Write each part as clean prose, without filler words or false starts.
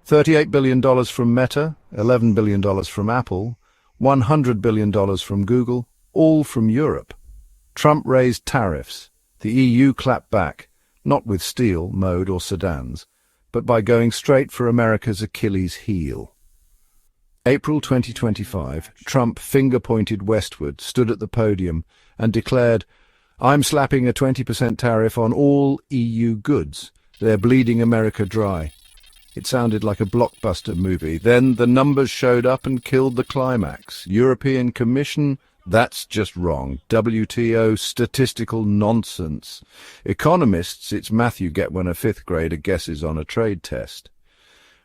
$38 billion from Meta, $11 billion from Apple, $100 billion from Google, all from Europe. Trump raised tariffs. The EU clapped back, not with steel, mode or sedans, but by going straight for America's Achilles heel. April 2025, Trump finger-pointed westward, stood at the podium and declared, "I'm slapping a 20% tariff on all EU goods. They're bleeding America dry." It sounded like a blockbuster movie. Then the numbers showed up and killed the climax. European Commission, that's just wrong. WTO, statistical nonsense. Economists, it's math you get when a fifth grader guesses on a trade test.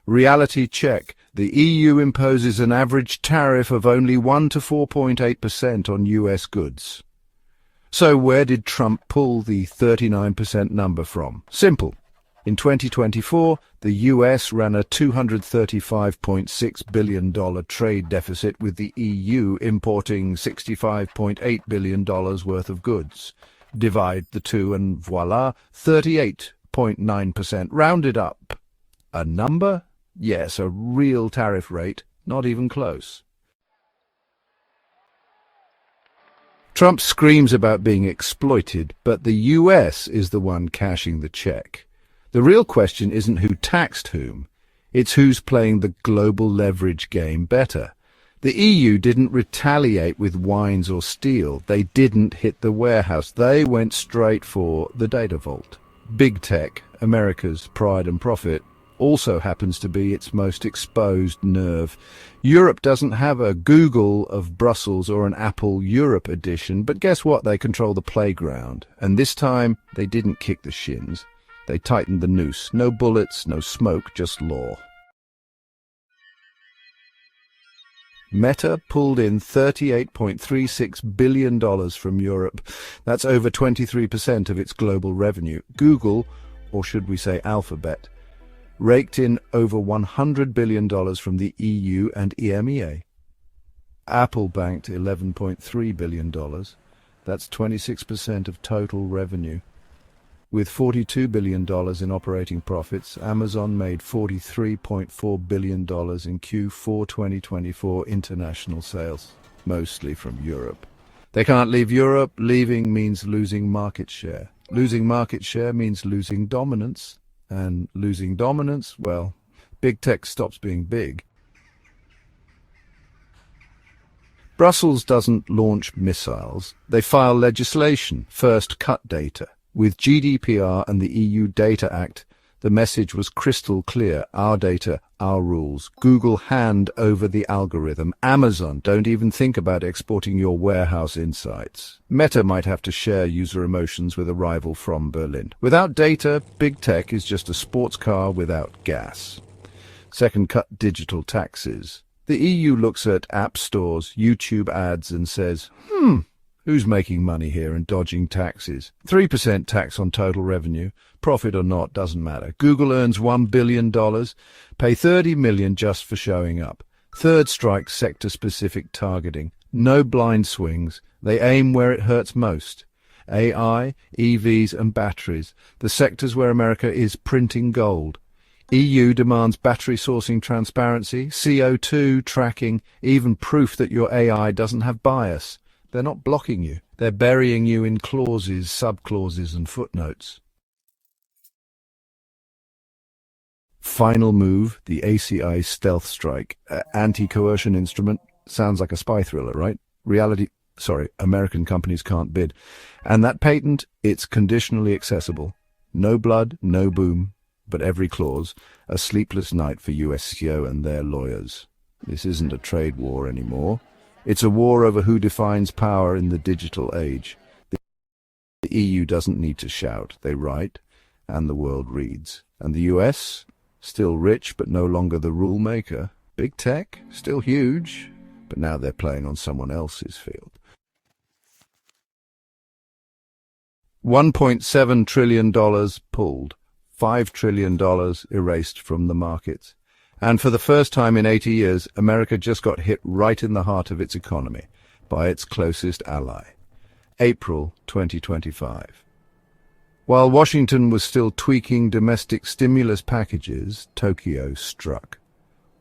Reality check. The EU imposes an average tariff of only 1 to 4.8% on US goods. So where did Trump pull the 39% number from? Simple. In 2024, the US ran a $235.6 billion trade deficit, with the EU importing $65.8 billion worth of goods. Divide the two and voila, 38.9%. Rounded up. A number? Yes, a real tariff rate, not even close. Trump screams about being exploited, but the US is the one cashing the check. The real question isn't who taxed whom, it's who's playing the global leverage game better. The EU didn't retaliate with wines or steel. They didn't hit the warehouse. They went straight for the data vault. Big tech, America's pride and profit, also happens to be its most exposed nerve. Europe doesn't have a Google of Brussels or an Apple Europe edition, but guess what? They control the playground. And this time, they didn't kick the shins. They tightened the noose. No bullets, no smoke, just law. Meta pulled in $38.36 billion from Europe. That's over 23% of its global revenue. Google, or should we say Alphabet, raked in over $100 billion from the EU and EMEA. Apple banked $11.3 billion. That's 26% of total revenue. With $42 billion in operating profits, Amazon made $43.4 billion in Q4 2024 international sales, mostly from Europe. They can't leave Europe. Leaving means losing market share. Losing market share means losing dominance. And losing dominance, well, big tech stops being big. Brussels doesn't launch missiles. They file legislation, first cut data. With GDPR and the EU Data Act, the message was crystal clear. Our data, our rules. Google, hand over the algorithm. Amazon, don't even think about exporting your warehouse insights. Meta might have to share user emotions with a rival from Berlin. Without data, big tech is just a sports car without gas. Second, cut digital taxes. The EU looks at app stores, YouTube ads and says, who's making money here and dodging taxes? 3% tax on total revenue. Profit or not, doesn't matter. Google earns $1 billion. Pay $30 million just for showing up. Third strike, sector-specific targeting. No blind swings. They aim where it hurts most. AI, EVs and batteries. The sectors where America is printing gold. EU demands battery sourcing transparency, CO2 tracking, even proof that your AI doesn't have bias. They're not blocking you. They're burying you in clauses, subclauses and footnotes. Final move, the ACI stealth strike. Anti-coercion instrument. Sounds like a spy thriller, right? American companies can't bid. And that patent, it's conditionally accessible. No blood, no boom, but every clause. A sleepless night for USCO and their lawyers. This isn't a trade war anymore. It's a war over who defines power in the digital age. The EU doesn't need to shout. They write, and the world reads. And the US? Still rich, but no longer the rule maker. Big tech? Still huge, but now they're playing on someone else's field. $1.7 trillion pulled. $5 trillion erased from the markets. And for the first time in 80 years, America just got hit right in the heart of its economy by its closest ally. April 2025. While Washington was still tweaking domestic stimulus packages, Tokyo struck.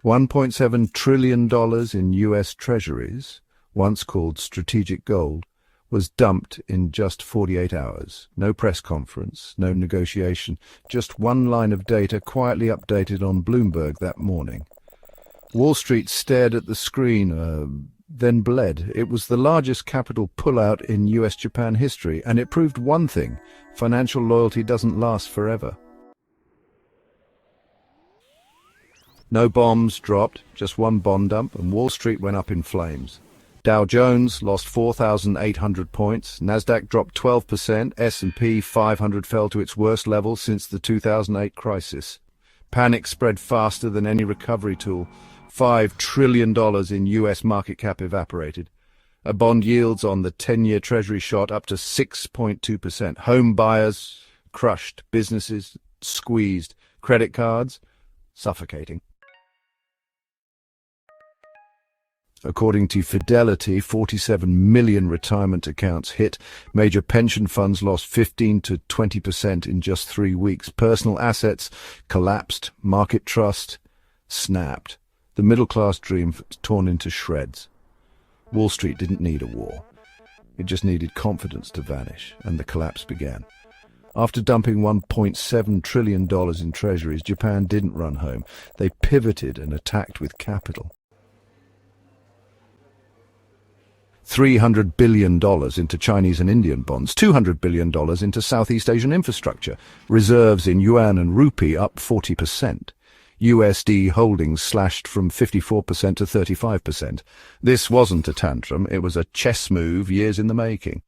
$1.7 trillion in U.S. treasuries, once called strategic gold, was dumped in just 48 hours. No press conference, no negotiation, just one line of data quietly updated on Bloomberg that morning. Wall Street stared at the screen, then bled. It was the largest capital pullout in US-Japan history, and it proved one thing: financial loyalty doesn't last forever. No bombs dropped, just one bond dump, and Wall Street went up in flames. Dow Jones lost 4,800 points, Nasdaq dropped 12%, S&P 500 fell to its worst level since the 2008 crisis. Panic spread faster than any recovery tool. $5 trillion in US market cap evaporated. Bond yields on the 10-year Treasury shot up to 6.2%. Home buyers crushed, businesses squeezed, credit cards suffocating. According to Fidelity, 47 million retirement accounts hit. Major pension funds lost 15 to 20% in just 3 weeks. Personal assets collapsed. Market trust snapped. The middle-class dream torn into shreds. Wall Street didn't need a war. It just needed confidence to vanish, and the collapse began. After dumping $1.7 trillion in treasuries, Japan didn't run home. They pivoted and attacked with capital. $300 billion into Chinese and Indian bonds, $200 billion into Southeast Asian infrastructure, reserves in yuan and rupee up 40%. USD holdings slashed from 54% to 35%. This wasn't a tantrum, it was a chess move years in the making.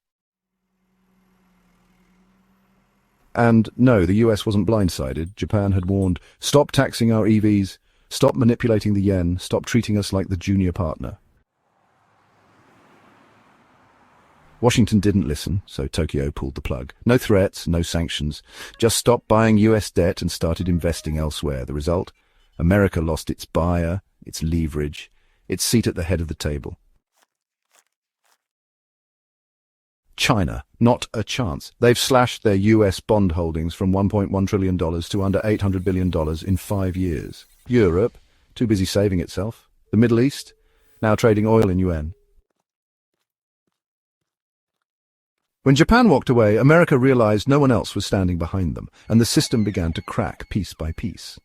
And no, the US wasn't blindsided. Japan had warned, stop taxing our EVs, stop manipulating the yen, stop treating us like the junior partner. Washington didn't listen, so Tokyo pulled the plug. No threats, no sanctions. Just stopped buying US debt and started investing elsewhere. The result? America lost its buyer, its leverage, its seat at the head of the table. China, not a chance. They've slashed their US bond holdings from $1.1 trillion to under $800 billion in 5 years. Europe, too busy saving itself. The Middle East, now trading oil in yuan. When Japan walked away, America realized no one else was standing behind them, and the system began to crack piece by piece.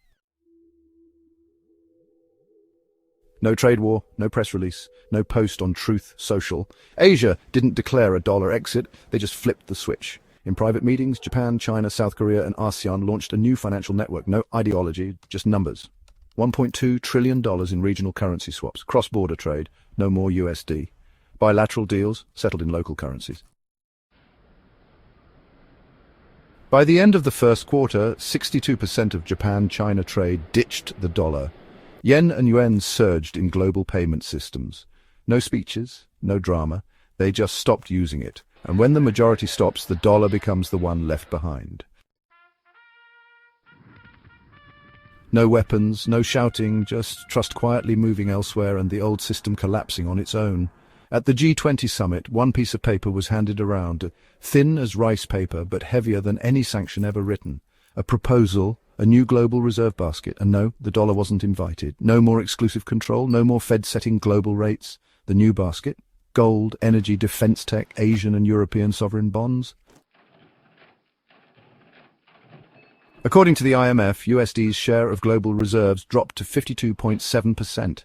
No trade war, no press release, no post on Truth Social. Asia didn't declare a dollar exit, they just flipped the switch. In private meetings, Japan, China, South Korea and ASEAN launched a new financial network. No ideology, just numbers. $1.2 trillion in regional currency swaps, cross-border trade, no more USD. Bilateral deals settled in local currencies. By the end of the first quarter, 62% of Japan-China trade ditched the dollar. Yen and yuan surged in global payment systems. No speeches, no drama. They just stopped using it. And when the majority stops, the dollar becomes the one left behind. No weapons, no shouting, just trust quietly moving elsewhere and the old system collapsing on its own. At the G20 summit, one piece of paper was handed around, thin as rice paper but heavier than any sanction ever written. A proposal, a new global reserve basket, and no, the dollar wasn't invited. No more exclusive control, no more Fed setting global rates. The new basket, gold, energy, defense tech, Asian and European sovereign bonds. According to the IMF, USD's share of global reserves dropped to 52.7%,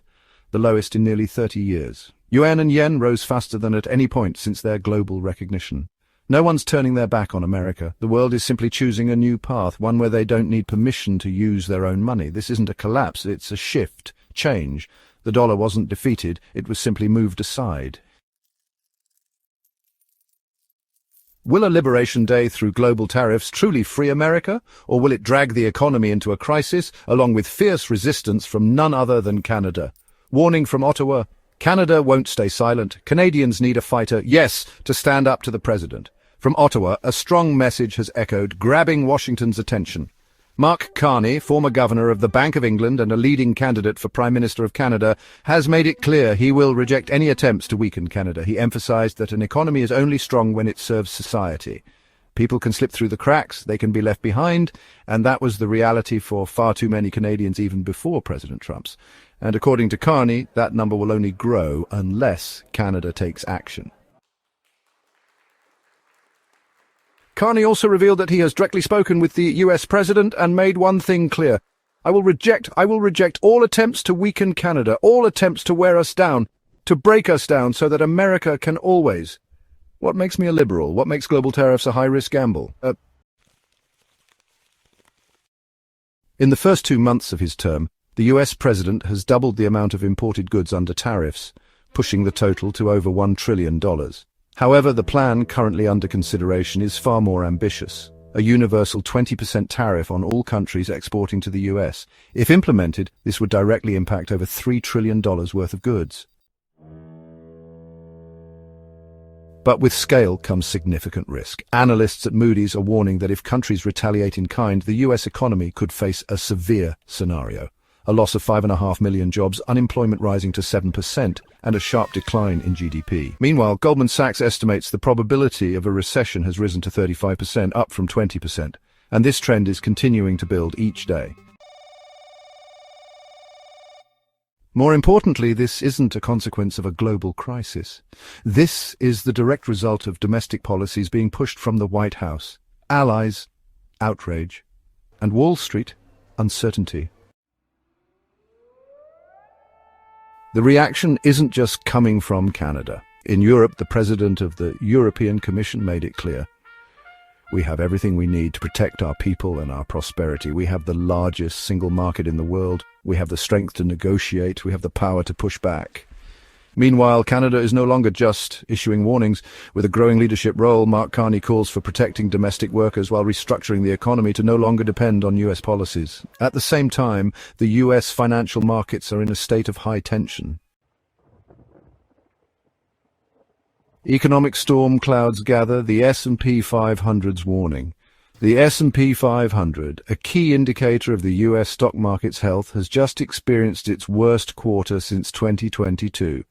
the lowest in nearly 30 years. Yuan and yen rose faster than at any point since their global recognition. No one's turning their back on America. The world is simply choosing a new path, one where they don't need permission to use their own money. This isn't a collapse, it's a shift, change. The dollar wasn't defeated, it was simply moved aside. Will a liberation day through global tariffs truly free America, or will it drag the economy into a crisis, along with fierce resistance from none other than Canada? Warning from Ottawa: Canada won't stay silent. Canadians need a fighter, yes, to stand up to the president. From Ottawa, a strong message has echoed, grabbing Washington's attention. Mark Carney, former governor of the Bank of England and a leading candidate for Prime Minister of Canada, has made it clear he will reject any attempts to weaken Canada. He emphasized that an economy is only strong when it serves society. People can slip through the cracks, they can be left behind, and that was the reality for far too many Canadians even before President Trump's. And according to Carney, that number will only grow unless Canada takes action. Carney also revealed that he has directly spoken with the US president and made one thing clear. I will reject all attempts to weaken Canada, all attempts to wear us down, to break us down so that America can always. What makes me a liberal? What makes global tariffs a high-risk gamble? In the first 2 months of his term, the US president has doubled the amount of imported goods under tariffs, pushing the total to over $1 trillion. However, the plan currently under consideration is far more ambitious. A universal 20% tariff on all countries exporting to the US. If implemented, this would directly impact over $3 trillion worth of goods. But with scale comes significant risk. Analysts at Moody's are warning that if countries retaliate in kind, the US economy could face a severe scenario. A loss of 5.5 million jobs, unemployment rising to 7%, and a sharp decline in GDP. Meanwhile, Goldman Sachs estimates the probability of a recession has risen to 35%, up from 20%, and this trend is continuing to build each day. More importantly, this isn't a consequence of a global crisis. This is the direct result of domestic policies being pushed from the White House. Allies, outrage, and Wall Street, uncertainty. The reaction isn't just coming from Canada. In Europe, the president of the European Commission made it clear. We have everything we need to protect our people and our prosperity. We have the largest single market in the world. We have the strength to negotiate. We have the power to push back. Meanwhile, Canada is no longer just issuing warnings. With a growing leadership role, Mark Carney calls for protecting domestic workers while restructuring the economy to no longer depend on US policies. At the same time, the US financial markets are in a state of high tension. Economic storm clouds gather, the S&P 500's warning. The S&P 500, a key indicator of the US stock market's health, has just experienced its worst quarter since 2022.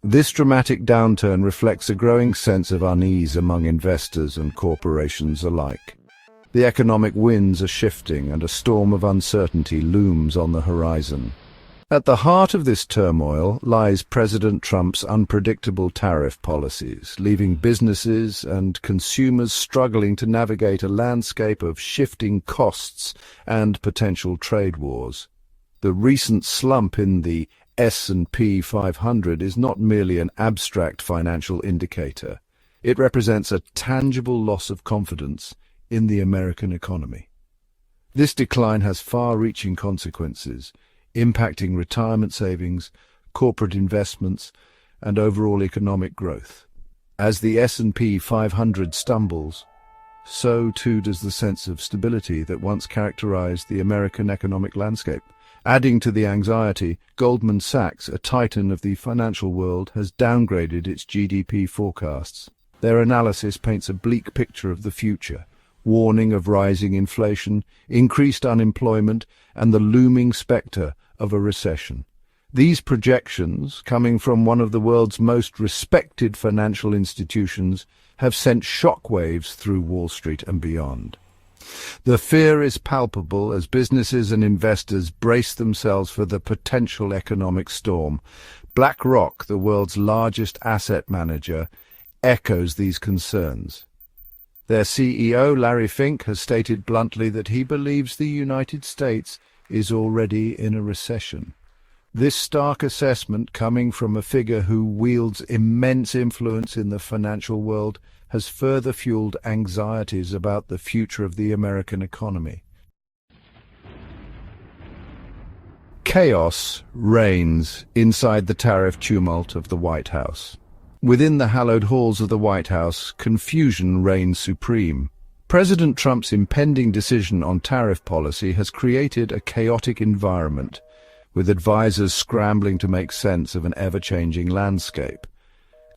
This dramatic downturn reflects a growing sense of unease among investors and corporations alike. The economic winds are shifting and a storm of uncertainty looms on the horizon. At the heart of this turmoil lies President Trump's unpredictable tariff policies, leaving businesses and consumers struggling to navigate a landscape of shifting costs and potential trade wars. The recent slump in the S&P 500 is not merely an abstract financial indicator. It represents a tangible loss of confidence in the American economy. This decline has far-reaching consequences, impacting retirement savings, corporate investments, and overall economic growth. As the S&P 500 stumbles, so too does the sense of stability that once characterized the American economic landscape. Adding to the anxiety, Goldman Sachs, a titan of the financial world, has downgraded its GDP forecasts. Their analysis paints a bleak picture of the future, warning of rising inflation, increased unemployment, and the looming specter of a recession. These projections, coming from one of the world's most respected financial institutions, have sent shockwaves through Wall Street and beyond. The fear is palpable as businesses and investors brace themselves for the potential economic storm. BlackRock, the world's largest asset manager, echoes these concerns. Their CEO, Larry Fink, has stated bluntly that he believes the United States is already in a recession. This stark assessment, coming from a figure who wields immense influence in the financial world, has further fueled anxieties about the future of the American economy. Chaos reigns inside the tariff tumult of the White House. Within the hallowed halls of the White House, confusion reigns supreme. President Trump's impending decision on tariff policy has created a chaotic environment, with advisors scrambling to make sense of an ever-changing landscape.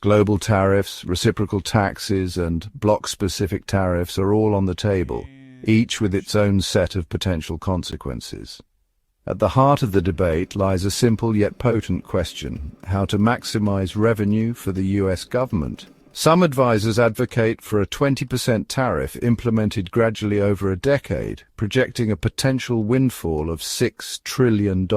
Global tariffs, reciprocal taxes, and bloc-specific tariffs are all on the table, each with its own set of potential consequences. At the heart of the debate lies a simple yet potent question: how to maximize revenue for the US government Some advisors advocate for a 20% tariff implemented gradually over a decade, projecting a potential windfall of $6 trillion.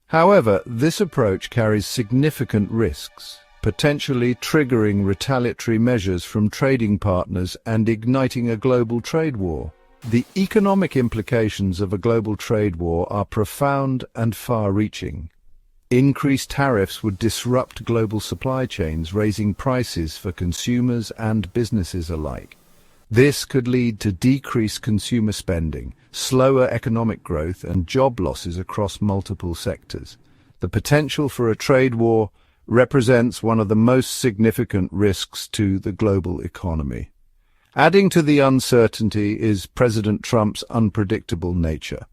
However, this approach carries significant risks, potentially triggering retaliatory measures from trading partners and igniting a global trade war. The economic implications of a global trade war are profound and far-reaching. Increased tariffs would disrupt global supply chains, raising prices for consumers and businesses alike. This could lead to decreased consumer spending, slower economic growth, and job losses across multiple sectors. The potential for a trade war represents one of the most significant risks to the global economy. Adding to the uncertainty is President Trump's unpredictable nature.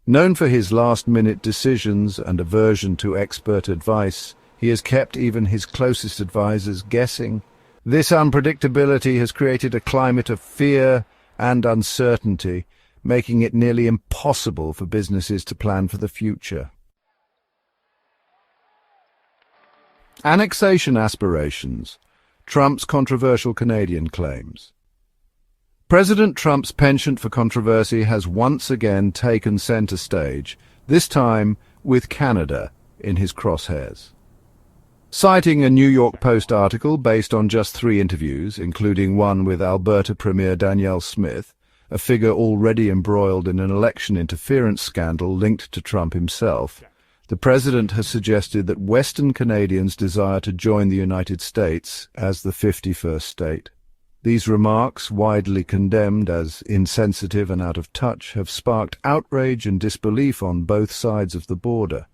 Known for his last-minute decisions and aversion to expert advice, he has kept even his closest advisors guessing. This unpredictability has created a climate of fear and uncertainty, making it nearly impossible for businesses to plan for the future. Annexation aspirations. Trump's controversial Canadian claims. President Trump's penchant for controversy has once again taken center stage, this time with Canada in his crosshairs. Citing a New York Post article based on just 3 interviews, including one with Alberta Premier Danielle Smith, a figure already embroiled in an election interference scandal linked to Trump himself, the president has suggested that Western Canadians desire to join the United States as the 51st state. These remarks, widely condemned as insensitive and out of touch, have sparked outrage and disbelief on both sides of the border.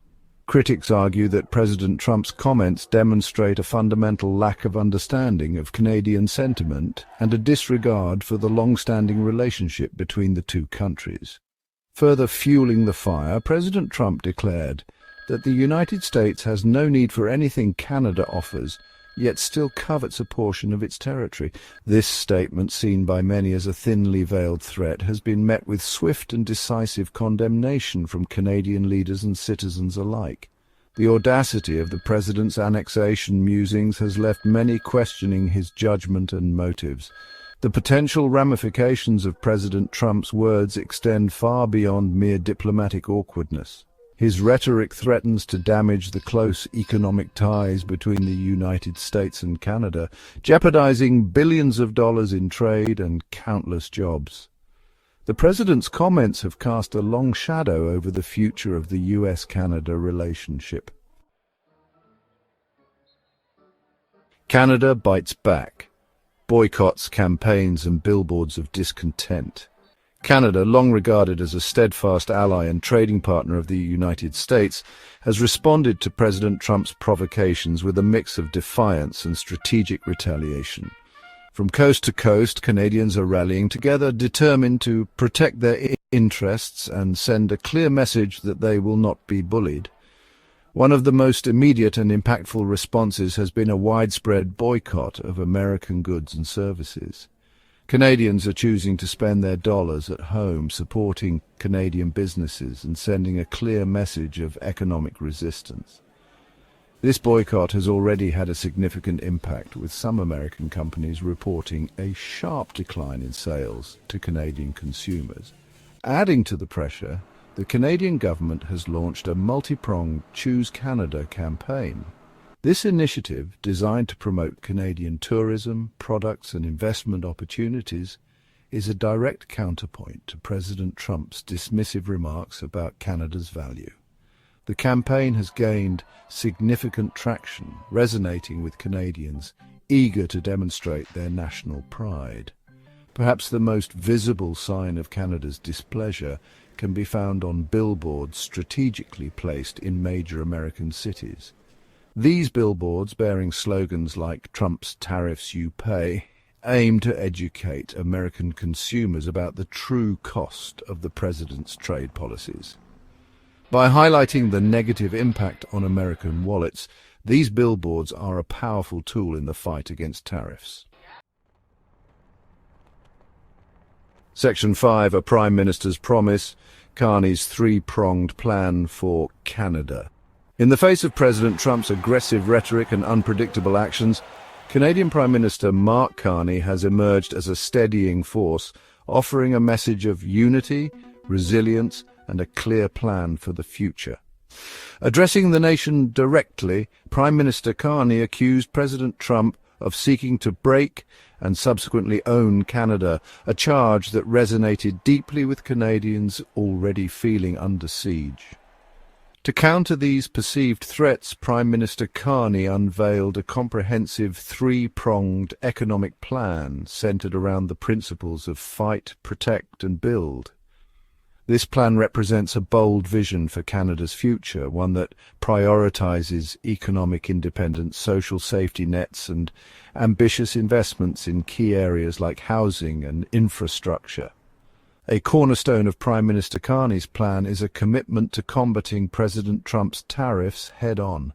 Critics argue that President Trump's comments demonstrate a fundamental lack of understanding of Canadian sentiment and a disregard for the long-standing relationship between the two countries. Further fueling the fire, President Trump declared that the United States has no need for anything Canada offers, yet still covets a portion of its territory. This statement, seen by many as a thinly veiled threat, has been met with swift and decisive condemnation from Canadian leaders and citizens alike. The audacity of the president's annexation musings has left many questioning his judgment and motives. The potential ramifications of President Trump's words extend far beyond mere diplomatic awkwardness. His rhetoric threatens to damage the close economic ties between the United States and Canada, jeopardizing billions of dollars in trade and countless jobs. The president's comments have cast a long shadow over the future of the US-Canada relationship. Canada bites back. Boycotts, campaigns, and billboards of discontent. Canada, long regarded as a steadfast ally and trading partner of the United States, has responded to President Trump's provocations with a mix of defiance and strategic retaliation. From coast to coast, Canadians are rallying together, determined to protect their interests and send a clear message that they will not be bullied. One of the most immediate and impactful responses has been a widespread boycott of American goods and services. Canadians are choosing to spend their dollars at home supporting Canadian businesses and sending a clear message of economic resistance. This boycott has already had a significant impact, with some American companies reporting a sharp decline in sales to Canadian consumers. Adding to the pressure, the Canadian government has launched a multi-pronged Choose Canada campaign. This initiative, designed to promote Canadian tourism, products and investment opportunities, is a direct counterpoint to President Trump's dismissive remarks about Canada's value. The campaign has gained significant traction, resonating with Canadians eager to demonstrate their national pride. Perhaps the most visible sign of Canada's displeasure can be found on billboards strategically placed in major American cities. These billboards, bearing slogans like "Trump's tariffs you pay," aim to educate American consumers about the true cost of the president's trade policies. By highlighting the negative impact on American wallets, these billboards are a powerful tool in the fight against tariffs. Section 5, A Prime Minister's Promise, Carney's three-pronged plan for Canada. In the face of President Trump's aggressive rhetoric and unpredictable actions, Canadian Prime Minister Mark Carney has emerged as a steadying force, offering a message of unity, resilience, and a clear plan for the future. Addressing the nation directly, Prime Minister Carney accused President Trump of seeking to break and subsequently own Canada, a charge that resonated deeply with Canadians already feeling under siege. To counter these perceived threats, Prime Minister Carney unveiled a comprehensive three-pronged economic plan centred around the principles of fight, protect and build. This plan represents a bold vision for Canada's future, one that prioritises economic independence, social safety nets and ambitious investments in key areas like housing and infrastructure. A cornerstone of Prime Minister Carney's plan is a commitment to combating President Trump's tariffs head-on.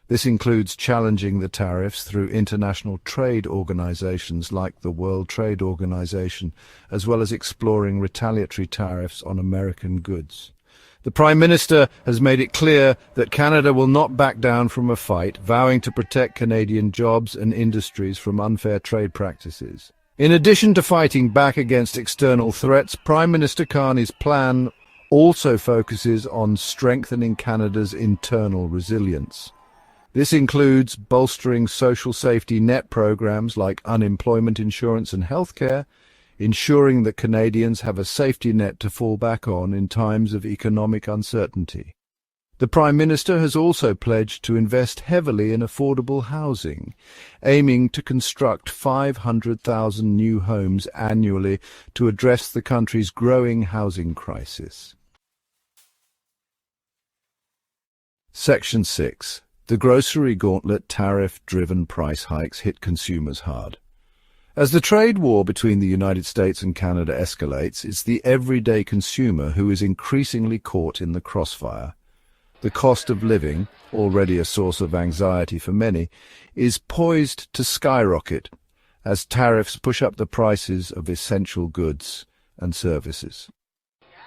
This includes challenging the tariffs through international trade organizations like the World Trade Organization, as well as exploring retaliatory tariffs on American goods. The Prime Minister has made it clear that Canada will not back down from a fight, vowing to protect Canadian jobs and industries from unfair trade practices. In addition to fighting back against external threats, Prime Minister Carney's plan also focuses on strengthening Canada's internal resilience. This includes bolstering social safety net programs like unemployment insurance and healthcare, ensuring that Canadians have a safety net to fall back on in times of economic uncertainty. The Prime Minister has also pledged to invest heavily in affordable housing, aiming to construct 500,000 new homes annually to address the country's growing housing crisis. Section 6. The grocery gauntlet tariff-driven price hikes hit consumers hard. As the trade war between the United States and Canada escalates, it's the everyday consumer who is increasingly caught in the crossfire. The cost of living, already a source of anxiety for many, is poised to skyrocket as tariffs push up the prices of essential goods and services.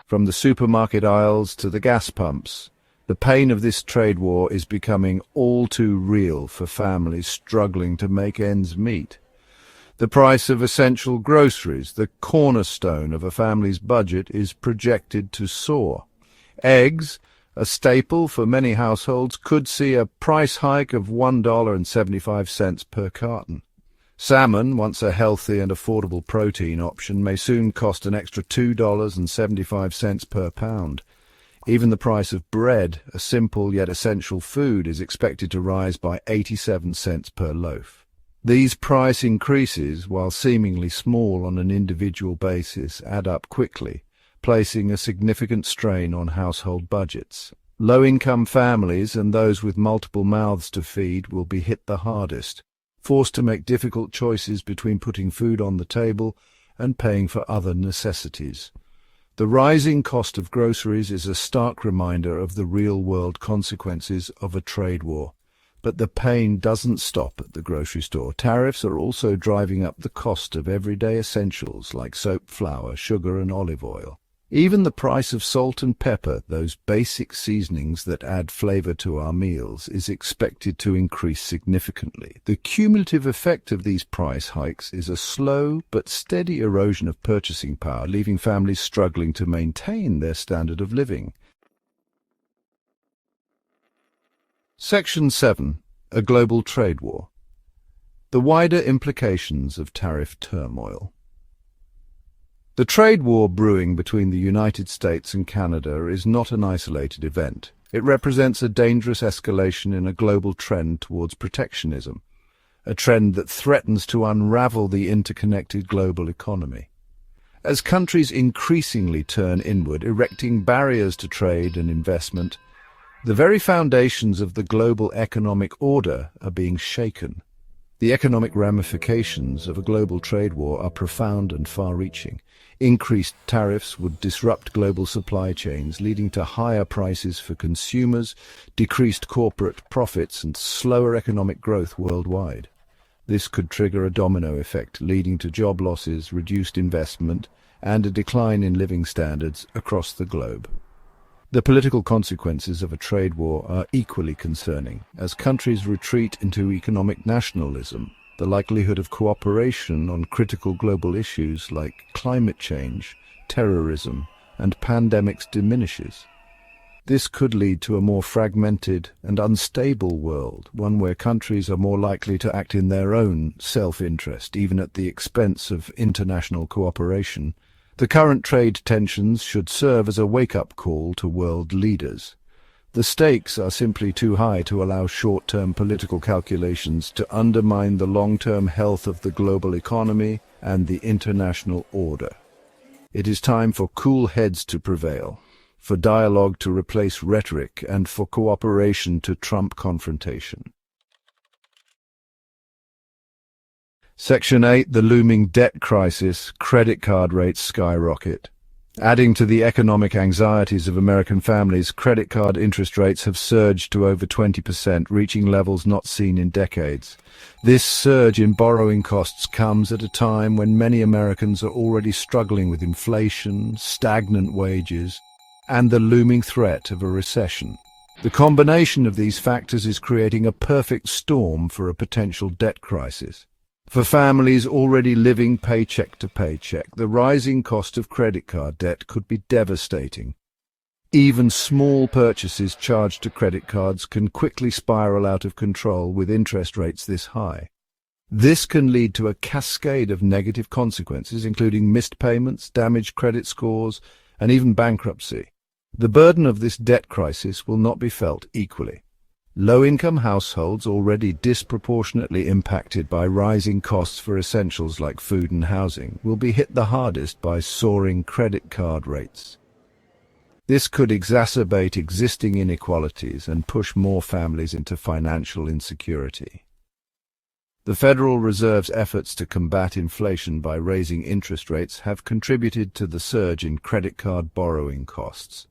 From the supermarket aisles to the gas pumps, the pain of this trade war is becoming all too real for families struggling to make ends meet. The price of essential groceries, the cornerstone of a family's budget, is projected to soar. Eggs, a staple for many households, could see a price hike of $1.75 per carton. Salmon, once a healthy and affordable protein option, may soon cost an extra $2.75 per pound. Even the price of bread, a simple yet essential food, is expected to rise by 87 cents per loaf. These price increases, while seemingly small on an individual basis, add up quickly, placing a significant strain on household budgets. Low-income families and those with multiple mouths to feed will be hit the hardest, forced to make difficult choices between putting food on the table and paying for other necessities. The rising cost of groceries is a stark reminder of the real-world consequences of a trade war. But the pain doesn't stop at the grocery store. Tariffs are also driving up the cost of everyday essentials like soap, flour, sugar and olive oil. Even the price of salt and pepper, those basic seasonings that add flavor to our meals, is expected to increase significantly. The cumulative effect of these price hikes is a slow but steady erosion of purchasing power, leaving families struggling to maintain their standard of living. Section 7. A global trade war. The wider implications of tariff turmoil. The trade war brewing between the United States and Canada is not an isolated event. It represents a dangerous escalation in a global trend towards protectionism, a trend that threatens to unravel the interconnected global economy. As countries increasingly turn inward, erecting barriers to trade and investment, the very foundations of the global economic order are being shaken. The economic ramifications of a global trade war are profound and far-reaching. Increased tariffs would disrupt global supply chains, leading to higher prices for consumers, decreased corporate profits, and slower economic growth worldwide. This could trigger a domino effect, leading to job losses, reduced investment, and a decline in living standards across the globe. The political consequences of a trade war are equally concerning. As countries retreat into economic nationalism, the likelihood of cooperation on critical global issues like climate change, terrorism, and pandemics diminishes. This could lead to a more fragmented and unstable world, one where countries are more likely to act in their own self-interest, even at the expense of international cooperation. The current trade tensions should serve as a wake-up call to world leaders. The stakes are simply too high to allow short-term political calculations to undermine the long-term health of the global economy and the international order. It is time for cool heads to prevail, for dialogue to replace rhetoric, and for cooperation to trump confrontation. Section 8. The looming debt crisis. Credit card rates skyrocket. Adding to the economic anxieties of American families, credit card interest rates have surged to over 20%, reaching levels not seen in decades. This surge in borrowing costs comes at a time when many Americans are already struggling with inflation, stagnant wages, and the looming threat of a recession. The combination of these factors is creating a perfect storm for a potential debt crisis. For families already living paycheck to paycheck, the rising cost of credit card debt could be devastating. Even small purchases charged to credit cards can quickly spiral out of control with interest rates this high. This can lead to a cascade of negative consequences, including missed payments, damaged credit scores, and even bankruptcy. The burden of this debt crisis will not be felt equally. Low-income households, already disproportionately impacted by rising costs for essentials like food and housing, will be hit the hardest by soaring credit card rates. This could exacerbate existing inequalities and push more families into financial insecurity. The Federal Reserve's efforts to combat inflation by raising interest rates have contributed to the surge in credit card borrowing costs.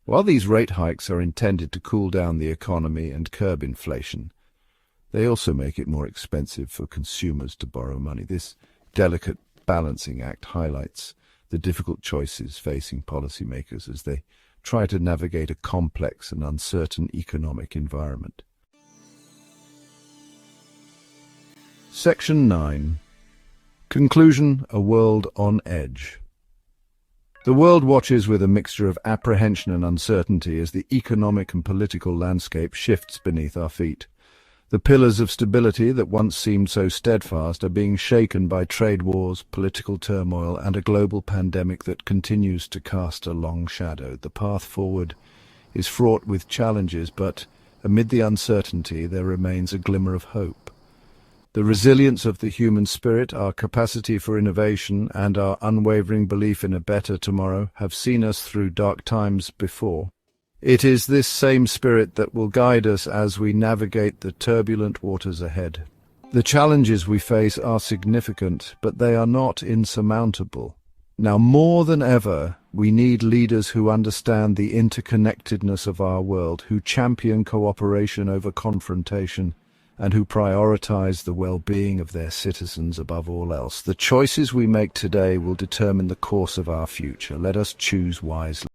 While these rate hikes are intended to cool down the economy and curb inflation, they also make it more expensive for consumers to borrow money. This delicate balancing act highlights the difficult choices facing policymakers as they try to navigate a complex and uncertain economic environment. Section 9. Conclusion: A world on edge. The world watches with a mixture of apprehension and uncertainty as the economic and political landscape shifts beneath our feet. The pillars of stability that once seemed so steadfast are being shaken by trade wars, political turmoil, and a global pandemic that continues to cast a long shadow. The path forward is fraught with challenges, but amid the uncertainty there remains a glimmer of hope. The resilience of the human spirit, our capacity for innovation, and our unwavering belief in a better tomorrow have seen us through dark times before. It is this same spirit that will guide us as we navigate the turbulent waters ahead. The challenges we face are significant, but they are not insurmountable. Now more than ever, we need leaders who understand the interconnectedness of our world, who champion cooperation over confrontation, and who prioritize the well-being of their citizens above all else. The choices we make today will determine the course of our future. Let us choose wisely.